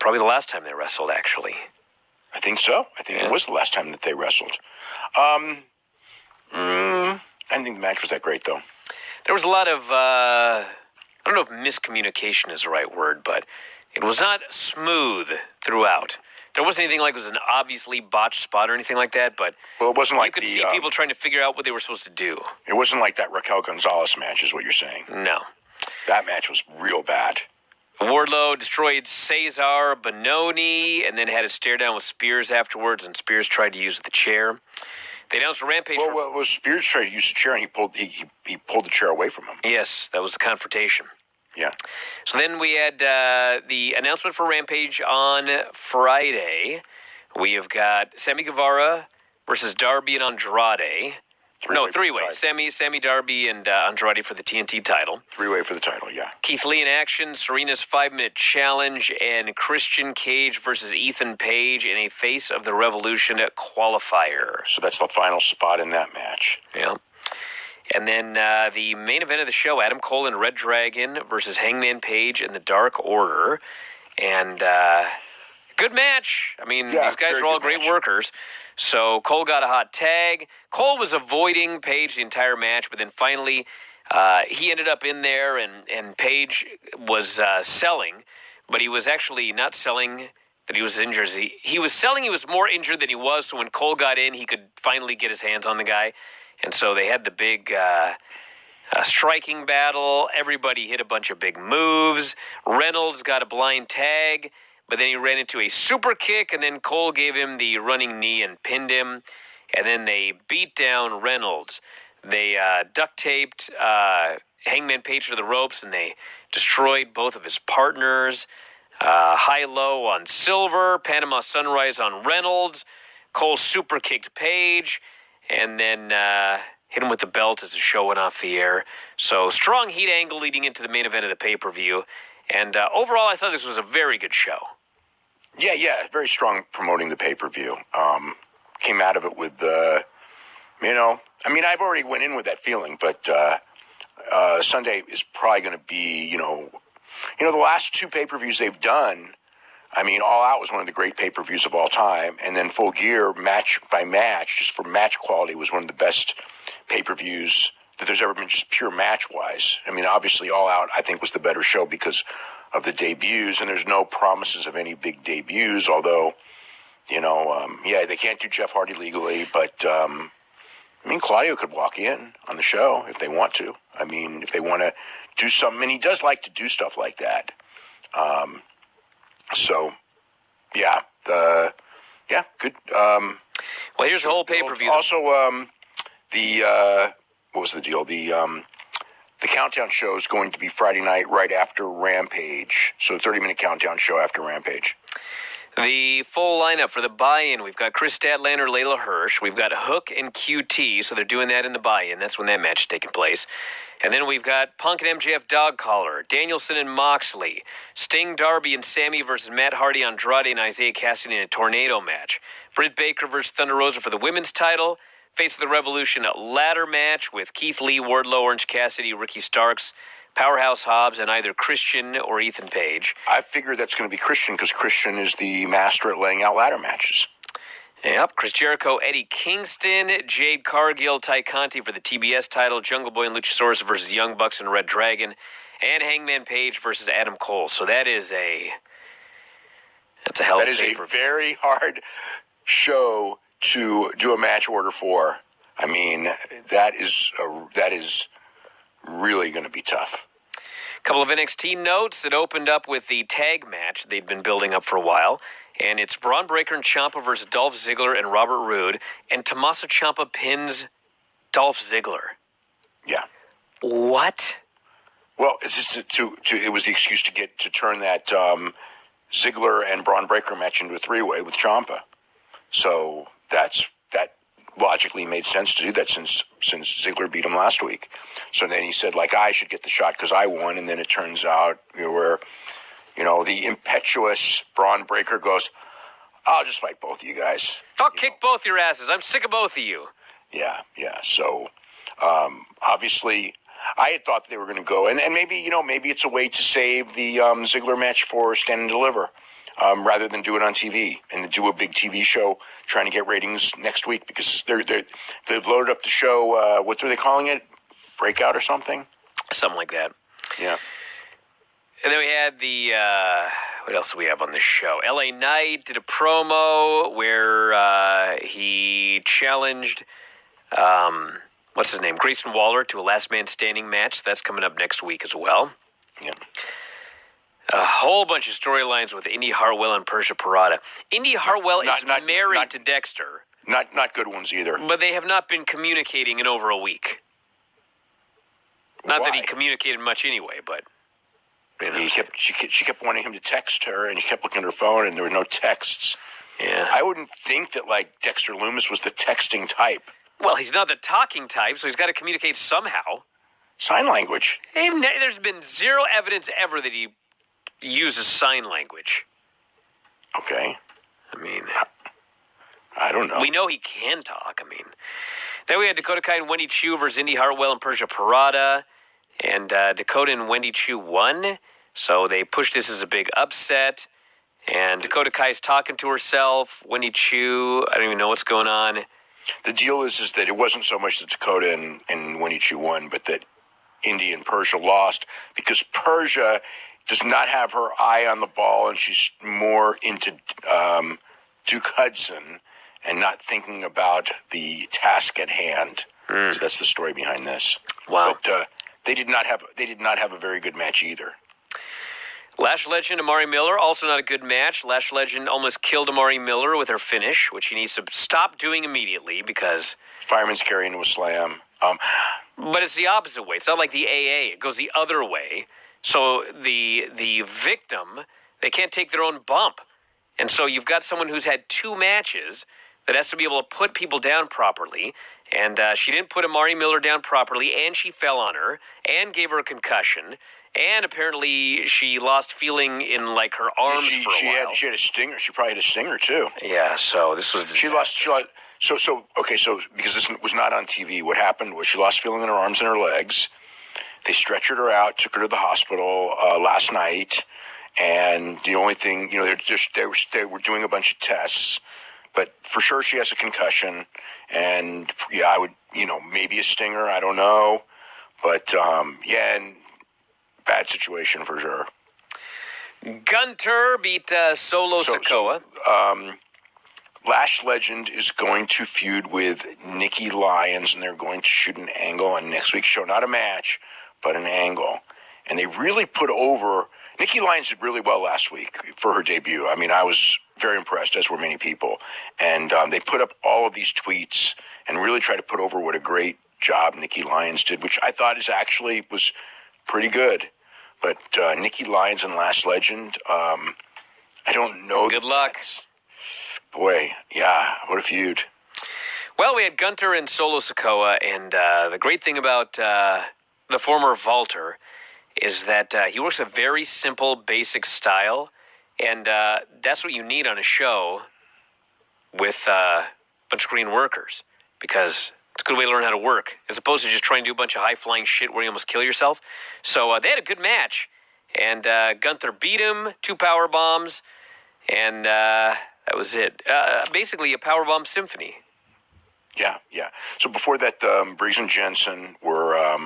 probably the last time they wrestled, actually. I think so. I think it was the last time that they wrestled. I didn't think the match was that great, though. There was a lot of, I don't know if miscommunication is the right word, but it was not smooth throughout. There wasn't anything like it was an obviously botched spot or anything like that, but it wasn't like you could see people trying to figure out what they were supposed to do. It wasn't like that Raquel Gonzalez match, is what you're saying. No. That match was real bad. Wardlow destroyed Cesar Bononi and then had a stare down with Spears afterwards, and Spears tried to use the chair. They announced a Rampage. Well, Spears tried to use the chair, and he pulled the chair away from him. Yes, that was the confrontation. Yeah. So then we had the announcement for Rampage on Friday. We have got Sammy Guevara versus Darby and Andrade. Three-way. Sammy, Darby, and Andrade for the TNT title. Three-way for the title, yeah. Keith Lee in action, Serena's 5-minute challenge, and Christian Cage versus Ethan Page in a Face of the Revolution qualifier. So that's the final spot in that match. Yeah. And then the main event of the show, Adam Cole and Red Dragon versus Hangman Page and the Dark Order. And good match. I mean, these guys are all great workers. So Cole got a hot tag. Cole was avoiding Page the entire match, but then finally he ended up in there, and Page was selling, but he was actually not selling that he was injured. He was selling he was more injured than he was, so when Cole got in, he could finally get his hands on the guy. And so they had the big striking battle. Everybody hit a bunch of big moves. Reynolds got a blind tag, but then he ran into a super kick, and then Cole gave him the running knee and pinned him. And then they beat down Reynolds. They duct taped Hangman Page to the ropes, and they destroyed both of his partners. High-low on Silver, Panama Sunrise on Reynolds. Cole super kicked Page, and then hit him with the belt as the show went off the air. So strong heat angle leading into the main event of the pay-per-view. And overall, I thought this was a very good show. Yeah, very strong promoting the pay-per-view. Came out of it with, I've already went in with that feeling, but Sunday is probably going to be, the last two pay-per-views they've done, All Out was one of the great pay-per-views of all time, and then Full Gear, match by match, just for match quality, was one of the best pay-per-views that there's ever been, just pure match-wise. Obviously, All Out, I think, was the better show because of the debuts, and there's no promises of any big debuts, although, they can't do Jeff Hardy legally, but, Claudio could walk in on the show if they want to. If they want to do something, and he does like to do stuff like that. Good. Well, here's the whole pay-per-view. Also, what was the deal? The countdown show is going to be Friday night right after Rampage. So 30-minute countdown show after Rampage. The full lineup for the buy-in, we've got Chris Statlander, Layla Hirsch. We've got Hook and QT, so they're doing that in the buy-in. That's when that match is taking place. And then we've got Punk and MJF Dog Collar, Danielson and Moxley, Sting, Darby, and Sammy versus Matt Hardy, Andrade, and Isaiah Cassidy in a tornado match. Britt Baker versus Thunder Rosa for the women's title. Face of the Revolution ladder match with Keith Lee, Wardlow, Orange Cassidy, Ricky Starks, Powerhouse Hobbs, and either Christian or Ethan Page. I figure that's going to be Christian because Christian is the master at laying out ladder matches. Yep, Chris Jericho, Eddie Kingston, Jade Cargill, Ty Conti for the TBS title, Jungle Boy and Luchasaurus versus Young Bucks and Red Dragon, and Hangman Page versus Adam Cole. So that's a hell of a pay-per-view. That is a very hard show to do a match order for. That is really going to be tough. A couple of NXT notes that opened up with the tag match they'd been building up for a while. And it's Braun Breaker and Ciampa versus Dolph Ziggler and Robert Roode. And Tommaso Ciampa pins Dolph Ziggler. Yeah. What? Well, it's just it was the excuse to turn that Ziggler and Braun Breaker match into a three-way with Ciampa. So that logically made sense to do that since Ziggler beat him last week. So then he said, I should get the shot because I won. And then it turns out where the impetuous Braun Breaker goes, I'll just fight both of you guys. I'll kick both your asses. I'm sick of both of you. Yeah. So, obviously, I had thought they were going to go. And maybe it's a way to save the Ziggler match for Stand and Deliver. rather than do it on TV and do a big TV show trying to get ratings next week because they've loaded up the show. What are they calling it? Breakout or something? Something like that. Yeah. And then we had what else do we have on this show? LA Knight did a promo where he challenged, what's his name? Grayson Waller to a last man standing match. That's coming up next week as well. Yeah. A whole bunch of storylines with Indy Hartwell and Persia Pirotta. Indy Hartwell is married to Dexter. Not good ones either. But they have not been communicating in over a week. Not Why? that he communicated much anyway, but... She kept wanting him to text her, and he kept looking at her phone, and there were no texts. Yeah. I wouldn't think that, Dexter Lumis was the texting type. Well, he's not the talking type, so he's got to communicate somehow. Sign language. There's been zero evidence ever that he uses sign language. Okay. I mean... I don't know. We know he can talk, Then we had Dakota Kai and Wendy Chu versus Indy Hartwell and Persia Pirotta. And Dakota and Wendy Chu won, so they pushed this as a big upset. And Dakota Kai's talking to herself. Wendy Chu, I don't even know what's going on. The deal is that it wasn't so much that Dakota and Wendy Chu won, but that Indy and Persia lost because Persia does not have her eye on the ball, and she's more into Duke Hudson and not thinking about the task at hand. So that's the story behind this. Wow. But they did not have a very good match either. Lash Legend, Amari Miller, also not a good match. Lash Legend almost killed Amari Miller with her finish, which he needs to stop doing immediately because... Fireman's carry into a slam. But it's the opposite way. It's not like the AA. It goes the other way. So the victim, they can't take their own bump. And so you've got someone who's had 2 matches that has to be able to put people down properly. And she didn't put Amari Miller down properly, and she fell on her, and gave her a concussion, and apparently she lost feeling in her arms for a while. She had a stinger. She probably had a stinger too. Yeah. So this was. She lost. So because this was not on TV, what happened was she lost feeling in her arms and her legs. They stretchered her out, took her to the hospital last night, and the only thing they were doing a bunch of tests. But for sure, she has a concussion, and I would, maybe a stinger. I don't know, but and bad situation for sure. Gunter beat Solo Sikoa. Lash Legend is going to feud with Nikki Lyons, and they're going to shoot an angle on next week's show. Not a match, but an angle. And they really put over... Nikki Lyons did really well last week for her debut. I was very impressed, as were many people. And they put up all of these tweets and really tried to put over what a great job Nikki Lyons did, which I thought was pretty good. But Nikki Lyons and Lash Legend, I don't know. Good luck. Boy, yeah, what a feud. Well, we had Gunter and Solo Sikoa, and the great thing about the former vaulter is that he works a very simple, basic style, and that's what you need on a show with a bunch of green workers, because it's a good way to learn how to work, as opposed to just trying to do a bunch of high-flying shit where you almost kill yourself. So they had a good match, and Gunther beat him, 2 power bombs, and that was it. Basically, a powerbomb symphony. Yeah. So before that, Briggs and Jensen were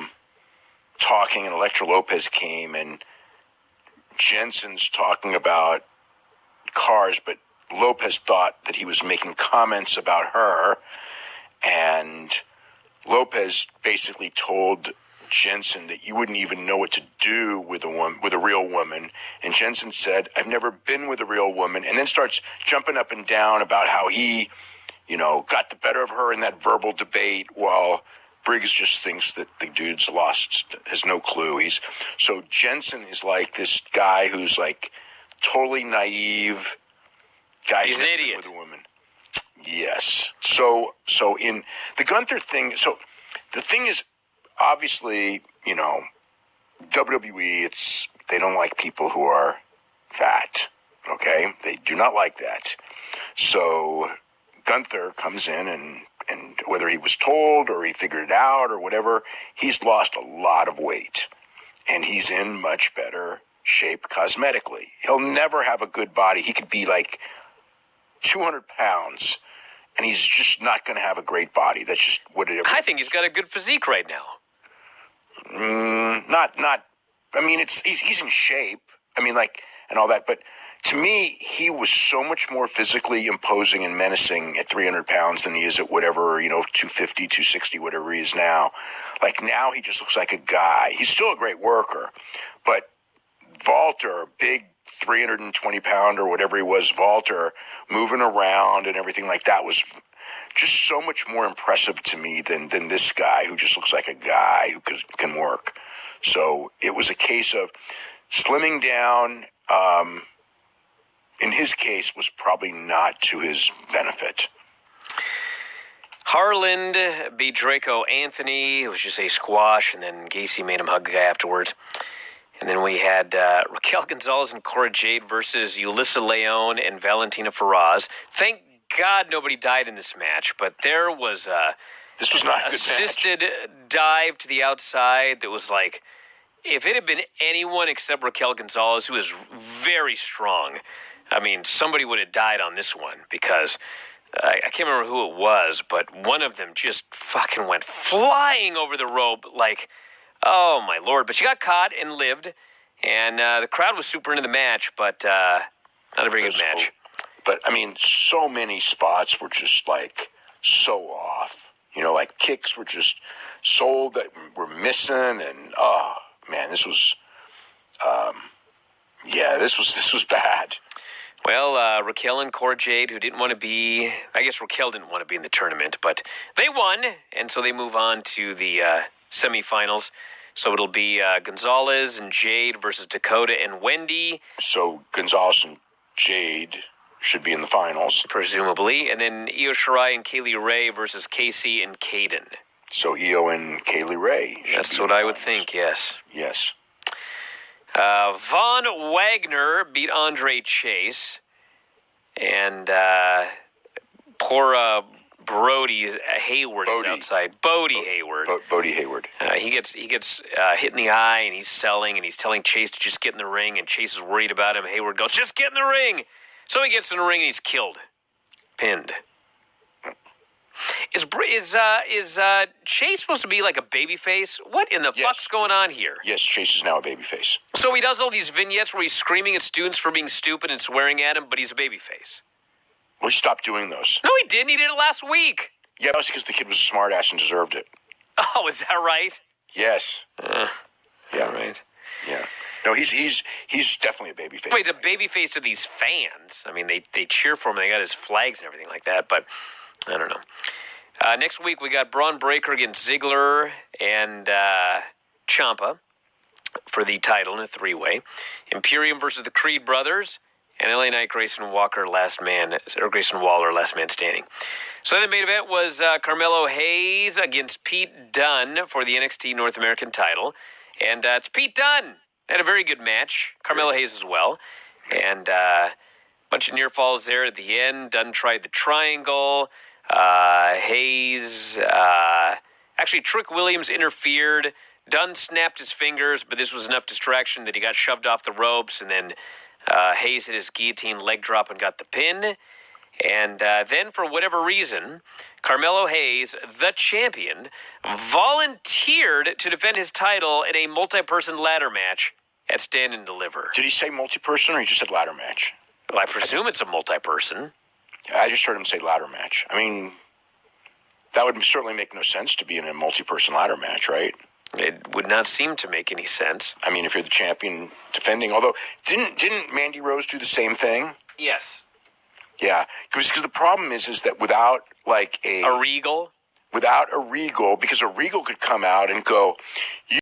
talking, and Elektra Lopez came, and Jensen's talking about cars, but Lopez thought that he was making comments about her, and Lopez basically told Jensen that you wouldn't even know what to do with a real woman. And Jensen said, "I've never been with a real woman," and then starts jumping up and down about how he, got the better of her in that verbal debate, while Briggs just thinks that the dude's lost, has no clue. So Jensen is like this guy who's totally naive. He's an idiot with a woman. Yes. So in the Gunther thing, so the thing is, obviously, WWE, they don't like people who are fat. Okay, they do not like that. So Gunther comes in, and whether he was told or he figured it out or whatever, he's lost a lot of weight, and he's in much better shape cosmetically. He'll never have a good body. He could be like 200 pounds, and he's just not going to have a great body. That's just what it is. I think he's got a good physique right now. Not. I mean, he's in shape. I mean, like, and all that. But to me, he was so much more physically imposing and menacing at 300 pounds than he is at whatever, 250, 260, whatever he is now. Like, now he just looks like a guy. He's still a great worker, but Walter, big 320-pound or whatever he was, Walter, moving around and everything like that was just so much more impressive to me than this guy who just looks like a guy who can work. So it was a case of slimming down, in his case, was probably not to his benefit. Harland beat Draco Anthony. It was just a squash, and then Gacy made him hug the guy afterwards. And then we had Raquel Gonzalez and Cora Jade versus Yulissa Leon and Valentina Feroz. Thank God nobody died in this match, but there was this was not a good assisted dive to the outside that was like, if it had been anyone except Raquel Gonzalez, who is very strong, I mean, somebody would have died on this one because I can't remember who it was, but one of them just fucking went flying over the rope like, oh, my Lord. But she got caught and lived, and the crowd was super into the match, but not a very good match. But, I mean, so many spots were just, like, so off. Like, kicks were just sold that were missing, and, oh, man, this was, this was bad. Well, Raquel and Cora Jade, who didn't want to be, I guess Raquel didn't want to be in the tournament, but they won, and so they move on to the semifinals. So it'll be Gonzalez and Jade versus Dakota and Wendy. So Gonzalez and Jade should be in the finals. Presumably. And then Io Shirai and Kaylee Ray versus Casey and Kaden. So Io and Kaylee Ray should That's be what in the I would finals. think, yes. Yes. Von Wagner beat Andre Chase. And poor Brody Hayward is outside. Bodie Hayward. Bodie Hayward. He gets hit in the eye, and he's selling, and he's telling Chase to just get in the ring, and Chase is worried about him. Hayward goes, just get in the ring. So he gets in the ring, and he's killed. Pinned. Is Chase supposed to be like a babyface? What in the fuck's going on here? Yes, Chase is now a babyface. So he does all these vignettes where he's screaming at students for being stupid and swearing at him, but he's a babyface. Well, he stopped doing those. No, he didn't. He did it last week. Yeah, that was because the kid was a smartass and deserved it. Oh, is that right? Yes. Yeah. Right. Yeah. No, he's definitely a babyface. Well, he's a babyface to these fans. I mean, they cheer for him. They got his flags and everything like that, but I don't know. Next week, we got Braun Breaker against Ziggler and Ciampa for the title in a three-way. Imperium versus the Creed brothers. And LA Knight, Grayson Waller, last man standing. So the main event was Carmelo Hayes against Pete Dunne for the NXT North American title. And it's Pete Dunne. Had a very good match. Carmelo Hayes as well. And a bunch of near falls there at the end. Dunne tried the triangle. Hayes, actually Trick Williams interfered. Dunne snapped his fingers, but this was enough distraction that he got shoved off the ropes, and then Hayes hit his guillotine leg drop and got the pin. And then, for whatever reason, Carmelo Hayes, the champion, volunteered to defend his title in a multi-person ladder match at Stand and Deliver. Did he say multi-person or he just said ladder match? Well, I presume it's a multi-person. I just heard him say ladder match. I mean, that would certainly make no sense to be in a multi-person ladder match, right? It would not seem to make any sense. I mean, if you're the champion defending, although didn't Mandy Rose do the same thing? Yes. Yeah, because the problem is that without like a Regal, because a Regal could come out and go,